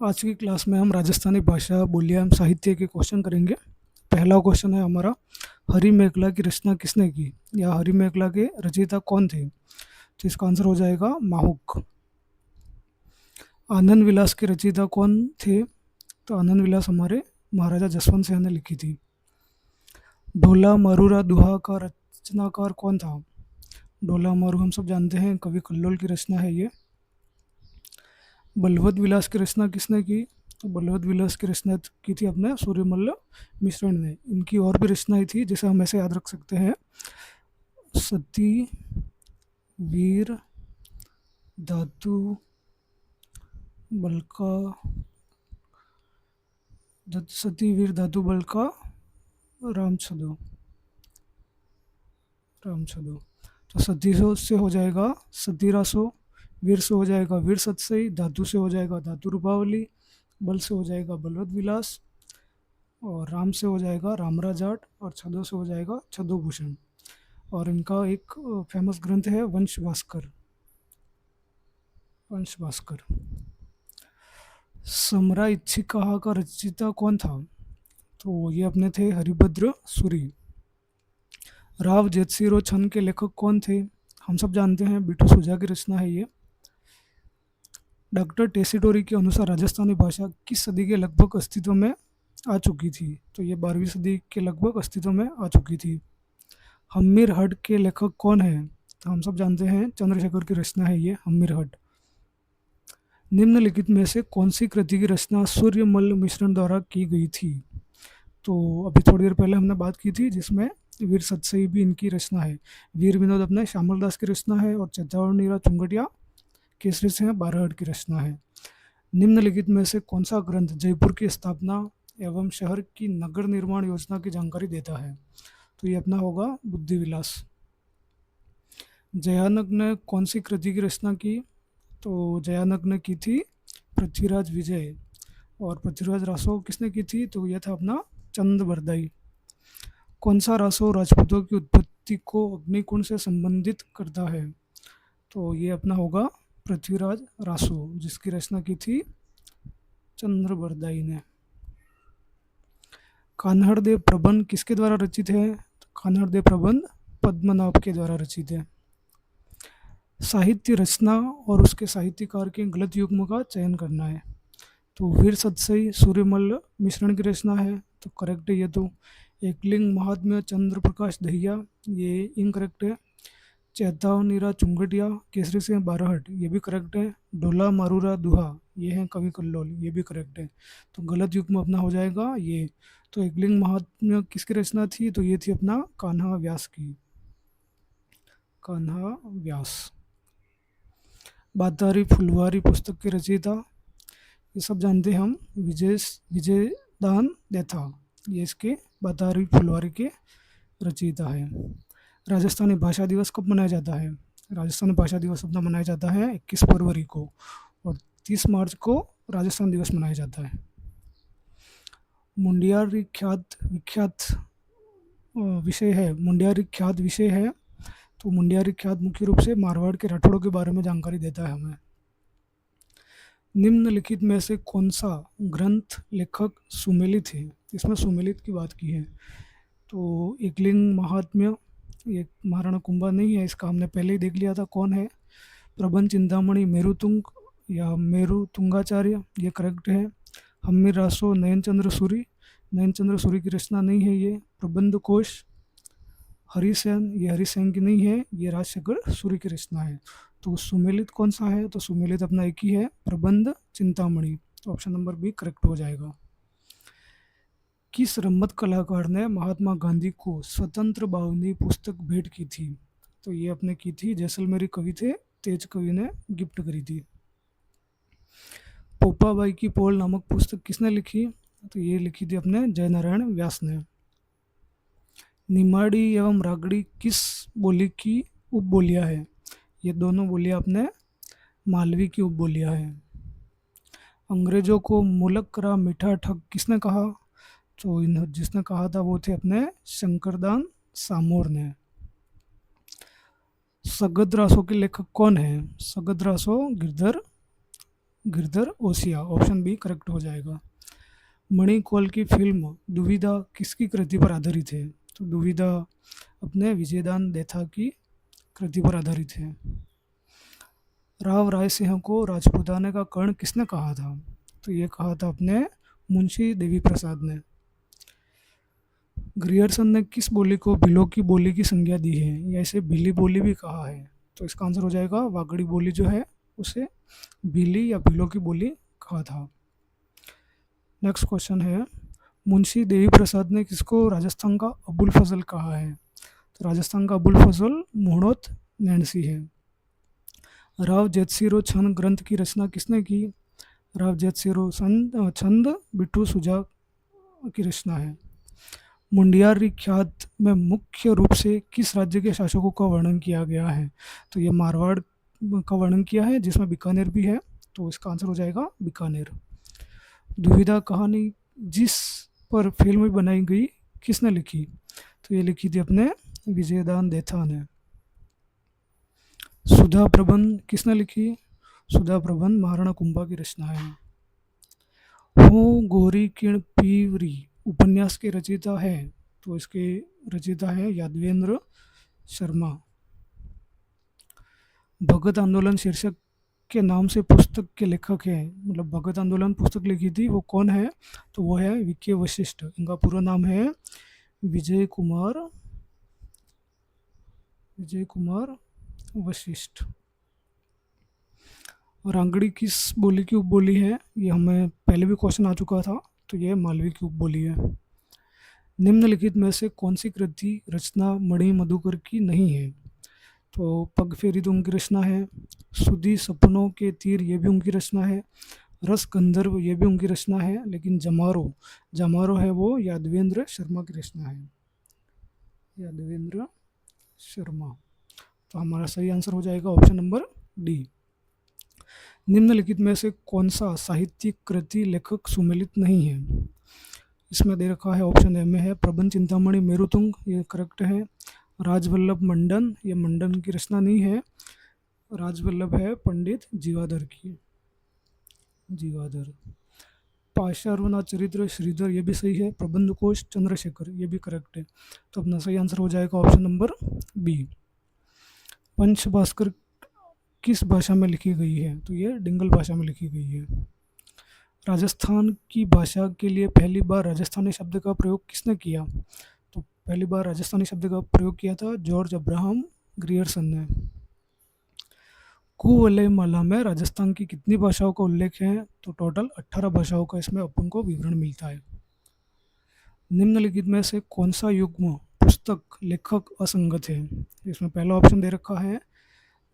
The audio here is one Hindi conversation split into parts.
आज की क्लास में हम राजस्थानी भाषा, बोलियां एवं साहित्य के क्वेश्चन करेंगे। पहला क्वेश्चन है हमारा, हरि मेखला की रचना किसने की, या हरि मेखला के रचयिता कौन थे। तो इसका आंसर हो जाएगा माहुक। आनंद विलास के रचयिता कौन थे, तो आनंद विलास हमारे महाराजा जसवंत सिंह ने लिखी थी। ढोला मारूरा दुहा का रचनाकार कौन था। ढोला मारू हम सब जानते हैं, कवि कल्लोल की रचना है ये। बलवत विलास की रचना किसने की, तो बलवत विलास की रचना की थी अपने सूर्यमल्ल मिश्रण ने। इनकी और भी रचनाएं थी जिसे हम ऐसे याद रख सकते हैं, सती, वीर, धातु, बलका, सती, वीर, धातु, बलका, रामछदो। रामछदो। तो सती से हो जाएगा सतीरासो, वीर से हो जाएगा वीर सतसई, धातु से हो जाएगा धातु रूपावली, बल से हो जाएगा बलवत विलास, और राम से हो जाएगा रामरा जाट, और छदो से हो जाएगा छदो भूषण। और इनका एक फेमस ग्रंथ है वंश भास्कर। वंश भास्कर। समरा इच्छिकाहा का रचयिता कौन था, तो ये अपने थे हरिभद्र सूरी। राव जेतसिरो छंद के लेखक कौन थे, हम सब जानते हैं बिटू सुजा की रचना है ये। डॉक्टर टेसिटोरी के अनुसार राजस्थानी भाषा किस सदी के लगभग अस्तित्व में आ चुकी थी, तो ये 12वीं सदी के लगभग अस्तित्व में आ चुकी थी। हम्मीर हट के लेखक कौन है, तो हम सब जानते हैं चंद्रशेखर की रचना है ये हम्मीर हट। निम्नलिखित में से कौन सी कृति की रचना सूर्यमल्ल मिश्रण द्वारा की गई थी, तो अभी थोड़ी देर पहले हमने बात की थी जिसमें वीर सतसई भी इनकी रचना है। वीर विनोद अपने श्यामल दास की रचना है, और चेतावनीरा चुंगटिया केसरी सिंह बारहट की रचना है। निम्नलिखित में से कौन सा ग्रंथ जयपुर की स्थापना एवं शहर की नगर निर्माण योजना की जानकारी देता है, तो ये अपना होगा बुद्धि विलास। जयानक ने कौन सी कृति की रचना की, तो जयानक ने की थी पृथ्वीराज विजय। और पृथ्वीराज रासो किसने की थी, तो यह था अपना चंद बरदाई। कौन सा रासो राजपूतों की उत्पत्ति को अग्निकुंड से संबंधित करता है, तो ये अपना होगा पृथ्वीराज रासो, जिसकी रचना की थी चंद्र बरदाई ने। कान्हड़देव प्रबंध किसके द्वारा रचित है, तो कान्हड़देव प्रबंध पद्मनाभ के द्वारा रचित है। साहित्य रचना और उसके साहित्यकार के गलत युग्म का चयन करना है, तो वीर सतसई सूर्यमल्ल मिश्रण की रचना है, तो करेक्ट है ये। तो एकलिंग महात्म्य चंद्र प्रकाश दहिया, ये इनकरेक्ट है। चेतावनीरा चुंगटिया केसरी सिंह बारहट, ये भी करेक्ट है। ढोला मारूरा दुहा, ये है कवि कल्लोल, ये भी करेक्ट है। तो गलत युग्म अपना हो जाएगा ये। तो एकलिंग महात्म्य किसकी रचना थी, तो ये थी अपना कान्हा व्यास की। कान्हा व्यास। बातारी फुलवारी पुस्तक के रचयिता, ये सब जानते हैं हम, विजयदान देथा, ये इसके बातारी फुलवारी के रचयिता है। राजस्थानी भाषा दिवस कब मनाया जाता है, राजस्थानी भाषा दिवस अपना मनाया जाता है 21 फरवरी को, और 30 मार्च को राजस्थान दिवस मनाया जाता है। मुंडियारी ख्यात विख्यात विषय है, मुंडियारी ख्यात विषय है, तो मुंडियारी ख्यात मुख्य रूप से मारवाड़ के राठौड़ों के बारे में जानकारी देता है हमें। निम्नलिखित में से कौन सा ग्रंथ लेखक सुमेलित है, इसमें सुमेलित की बात की है, तो एकलिंग महात्म्य, ये महाराणा कुंभा नहीं है, इसका हमने पहले ही देख लिया था कौन है। प्रबंध चिंतामणि मेरुतुंग या मेरु तुंगाचार्य, ये करेक्ट है। हम्मीर रासो नयनचंद्र सूरी, नयनचंद्र सूरी की रचना नहीं है ये। प्रबंध कोश हरिसेन, ये हरिसेन की नहीं है, ये राजशेखर सूरी की रचना है। तो सुमेलित कौन सा है, तो सुमेलित अपना एक ही है, प्रबंध चिंतामणि। तो ऑप्शन नंबर बी करेक्ट हो जाएगा। किस रम्मत कलाकार ने महात्मा गांधी को स्वतंत्र बावनी पुस्तक भेंट की थी, तो ये अपने की थी जैसलमेरी कवि थे तेज कवि ने गिफ्ट करी थी। पोपाबाई की पोल नामक पुस्तक किसने लिखी, तो ये लिखी थी अपने जयनारायण व्यास ने। निमाड़ी एवं रागड़ी किस बोली की उपबोलियां है, ये दोनों बोलियां अपने मालवी की उपबोलियां हैं। अंग्रेजों को मुलक्करा मीठा ठग किसने कहा, तो जिसने कहा था वो थे अपने शंकरदान सामोर ने। सगद्रासो के लेखक कौन है, सगद्रासो गिरधर गिरधर ओसिया, ऑप्शन बी करेक्ट हो जाएगा। मणिकौल की फिल्म दुविधा किसकी कृति पर आधारित है? तो दुविधा अपने विजयदान देथा की कृति पर आधारित है। राव रायसिंह को राजपूताने का कर्ण किसने कहा था? तो ये कहा था अपने मुंशी देवी प्रसाद ने। ग्रियर्सन ने किस बोली को भीलों की बोली की संज्ञा दी है, या इसे भीली बोली भी कहा है? तो इसका आंसर हो जाएगा वागड़ी बोली जो है उसे भीली या भीलों की बोली कहा था। नेक्स्ट क्वेश्चन है, मुंशी देवी प्रसाद ने किसको राजस्थान का अबुल फजल कहा है? तो राजस्थान का अबुल फजल मोहनोत नैणसी है। राव जेतसिरो छंद ग्रंथ की रचना किसने की? राव जेतसिरो छंद बिट्टू सुजा की रचना है। मुंडियारी ख्यात में मुख्य रूप से किस राज्य के शासकों का वर्णन किया गया है? तो ये मारवाड़ का वर्णन किया है, जिसमें बीकानेर भी है, तो इसका आंसर हो जाएगा बीकानेर। दुविधा कहानी जिस पर फिल्म बनाई गई किसने लिखी? तो ये लिखी थी अपने विजयदान देथा ने। सुधा प्रबंध किसने लिखी? सुधा प्रबंध महाराणा कुंभा की रचना है। हो गोरी किण पीवरी उपन्यास के रचयिता है? तो इसके रचयिता है यादवेंद्र शर्मा। भगत आंदोलन शीर्षक के नाम से पुस्तक के लेखक है, मतलब भगत आंदोलन पुस्तक लिखी थी वो कौन है? तो वो है विके वशिष्ठ। इनका पूरा नाम है विजय कुमार वशिष्ठ। रांगड़ी किस बोली की उपबोली है? ये हमें पहले भी क्वेश्चन आ चुका था, तो ये मालवी की उपबोली है। निम्नलिखित में से कौन सी कृति रचना मणि मधुकर की नहीं है? तो पग फेरी तो उनकी रचना है। सुधी सपनों के तीर ये भी उनकी रचना है। रस गंधर्व ये भी उनकी रचना है। लेकिन जमारो है वो यादवेंद्र शर्मा की रचना है। यादवेंद्र शर्मा। तो हमारा सही आंसर हो जाएगा ऑप्शन नंबर डी। निम्नलिखित में से कौन सा साहित्यिक कृति लेखक सुमेलित नहीं है? इसमें दे रखा है ऑप्शन ए में है प्रबंध चिंतामणि मेरुतुंग, ये करेक्ट है। राजवल्लभ मंडन, ये मंडन की रचना नहीं है। राजवल्लभ है पंडित जीवाधर की। पाशारुना चरित्र श्रीधर, ये भी सही है। प्रबंध कोश चंद्रशेखर, ये भी करेक्ट है। तो अपना सही आंसर हो जाएगा ऑप्शन नंबर बी। पंच भास्कर किस भाषा में लिखी गई है? तो ये डिंगल भाषा में लिखी गई है। राजस्थान की भाषा के लिए पहली बार राजस्थानी शब्द का प्रयोग किसने किया? तो पहली बार राजस्थानी शब्द का प्रयोग किया था जॉर्ज अब्राहम ग्रियर्सन ने। कुवलय माला में राजस्थान की कितनी भाषाओं का उल्लेख है? तो टोटल 18 भाषाओं का इसमें अपन को विवरण मिलता है। निम्नलिखित में से कौन सा युग्म पुस्तक लेखक असंगत है? इसमें पहला ऑप्शन दे रखा है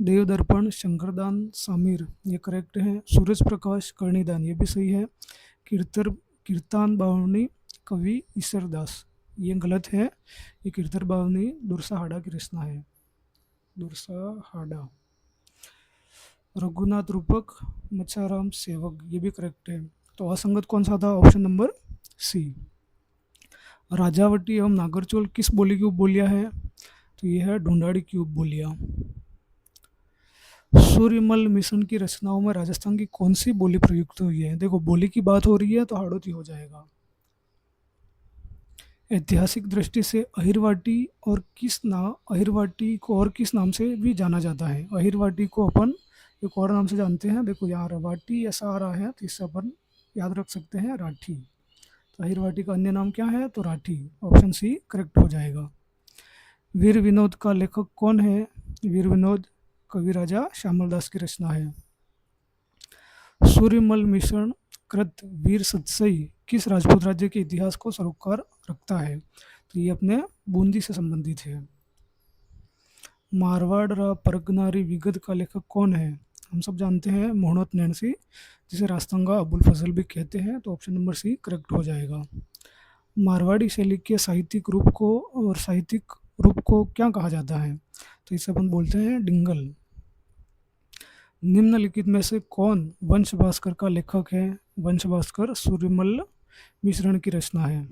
देवदर्पण शंकरदान सामीर, ये करेक्ट है। सूरज प्रकाश कर्णिदान, ये भी सही है। कीर्तन बावनी कवि ईश्वरदास, ये गलत है। ये कीर्तन बावनी दुरसाहाड़ा की रचना है। दुरसाहाड़ा। रघुनाथ रूपक मच्छाराम सेवक, ये भी करेक्ट है। तो असंगत कौन सा था? Option number C. राजावटी एवं नागरचोल किस बोली की उपबोलियाँ है? तो ये है ढूंढाड़ी की उपबोलियाँ। सूर्यमल मिशन की रचनाओं में राजस्थान की कौन सी बोली प्रयुक्त हुई है? देखो बोली की बात हो रही है तो हाड़ौती हो जाएगा। ऐतिहासिक दृष्टि से अहिरवाटी को और किस नाम से भी जाना जाता है? अहिरवाटी को अपन एक और नाम से जानते हैं। देखो यहाँ रवाटी ऐसा आ रहा है, तो इससे अपन याद रख सकते हैं राठी। तो अहिरवाटी का अन्य नाम क्या है? तो राठी। ऑप्शन सी करेक्ट हो जाएगा। वीर विनोद का लेखक कौन है? वीर विनोद कवि राजा श्यामलदास की रचना है। सूर्यमल मिश्रण कृत वीर सतसई किस राजपूत राज्य के इतिहास को सरोकार रखता है? तो ये अपने बूंदी से संबंधित है। मारवाड़ रा परगनारी विगत का लेखक कौन है? हम सब जानते हैं मोहनोत नैणसी, जिसे राजस्थान अबुल फजल भी कहते हैं। तो ऑप्शन नंबर सी करेक्ट हो जाएगा। मारवाड़ी शैली के साहित्यिक रूप को क्या कहा जाता है? तो इसे अपन बोलते हैं डिंगल। निम्नलिखित में से कौन वंश भास्कर का लेखक है? वंश भास्कर सूर्यमल मिश्रण की रचना है।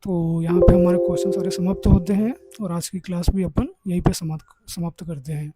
तो यहाँ पे हमारे क्वेश्चन सारे समाप्त होते हैं और आज की क्लास भी अपन यहीं पे समाप्त करते हैं।